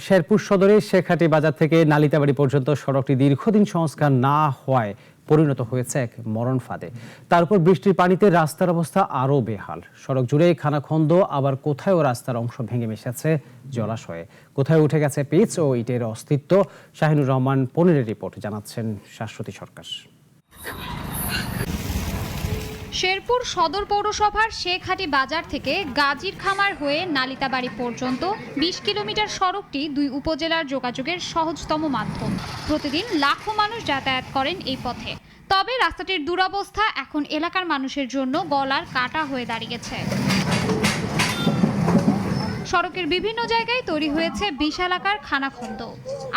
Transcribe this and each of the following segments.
শেরপুর সদরের শেখাটি বাজার থেকে নালিতাবাড়ি পর্যন্ত সড়কটি দীর্ঘদিন সংস্কার না হওয়ায় পরিণত হয়েছে এক মরণ ফাঁদে। তার উপর বৃষ্টির পানিতে রাস্তার অবস্থা আরও বেহাল। সড়ক জুড়ে খানাখন্দ, আবার কোথাও রাস্তার অংশ ভেঙে মিশেছে জলাশয়ে, কোথায় উঠে গেছে পিচ ও ইটের অস্তিত্ব। শাহিনুর রহমান পনিরের রিপোর্ট, জানাচ্ছেন শাশ্বতী সরকার। শেরপুর সদর পৌরসভার শেখাটি বাজার থেকে গাজীর খামার হয়ে নালিতাবাড়ি পর্যন্ত ২০ কিলোমিটার সড়কটি দুই উপজেলার যোগাযোগের সহজতম মাধ্যম। প্রতিদিন লাখো মানুষ যাতায়াত করেন এই পথে। তবে রাস্তাটির দুরবস্থা এখন এলাকার মানুষের জন্য গলার কাটা হয়ে দাঁড়িয়েছে। সড়কের বিভিন্ন জায়গায় তৈরি হয়েছে বিশালাকার খানাখন্দ।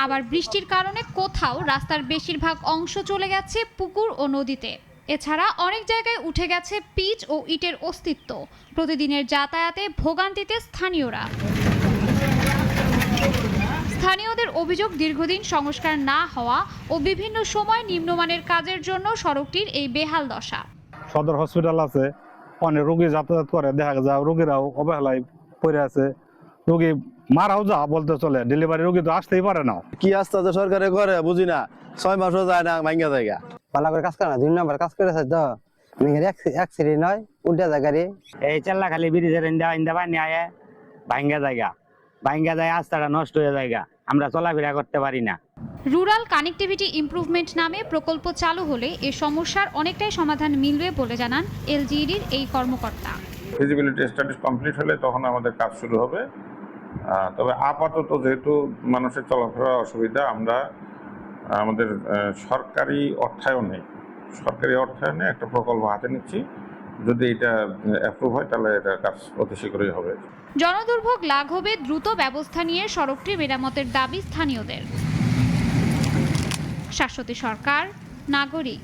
আবার বৃষ্টির কারণে কোথাও রাস্তার বেশিরভাগ অংশ চলে গেছে পুকুর ও নদীতে। এছাড়া অনেক জায়গায় উঠে গেছে পিচ ও ইটের অস্তিত্ব। প্রতিদিনের যাতায়াতে ভোগান্তিতে স্থানীয়রা। স্থানীয়দের অভিযোগ, দীর্ঘদিন সংস্কার না হওয়া ও বিভিন্ন সময় নিম্নমানের কাজের জন্য সড়কটির এই বেহাল দশা। সদর হসপিটাল আছে, অনেক রোগী যাতায়াত করে, দেখা যায় রোগীরাও অবহেলায় পড়ে আছে। রোগী মারাও যা বলতে চলে, ডেলিভারি রোগী তো আসতেই পারে না। কি আস্তে আস্তে সরকারে করে বুঝি না, 6 মাসও যায় না, ভাঙ্গা জায়গা পালা করে কাজ করে না, 2 নম্বর কাজ করেছে তো অ্যাক্সিডেন্ট নয়, উল্টা জায়গায় এই চাল্লা খালি ব্রিজের ইন্দা পানি আয় ভাঙ্গা যায়, রাস্তাটা নষ্ট হয়ে যায়, আমরা চলাফেরা করতে পারি না। রুরাল কানেক্টিভিটি ইমপ্রুভমেন্ট নামে প্রকল্প চালু হলে এ সমস্যার অনেকটাই সমাধান মিলবে বলে জানান এলজিইডির এই কর্মকর্তা। ফিজিবিলিটি স্টাডি কমপ্লিট হলে তখন আমাদের কাজ শুরু হবে। তবে আপাতত যেহেতু মানুষের চলাফেরার অসুবিধা, আমরা আমাদের সরকারি অর্থায়নে একটা প্রকল্প হাতে নিচ্ছি। যদি এটা অ্যাপ্রুভ হয় তাহলে এটা কাজ অতি শীঘ্রই হবে। জনদুর্ভোগ লাঘবে দ্রুত ব্যবস্থা নিয়ে সড়কটি মেরামতের দাবি স্থানীয়দের। শাশ্বতী সরকার, নাগরিক।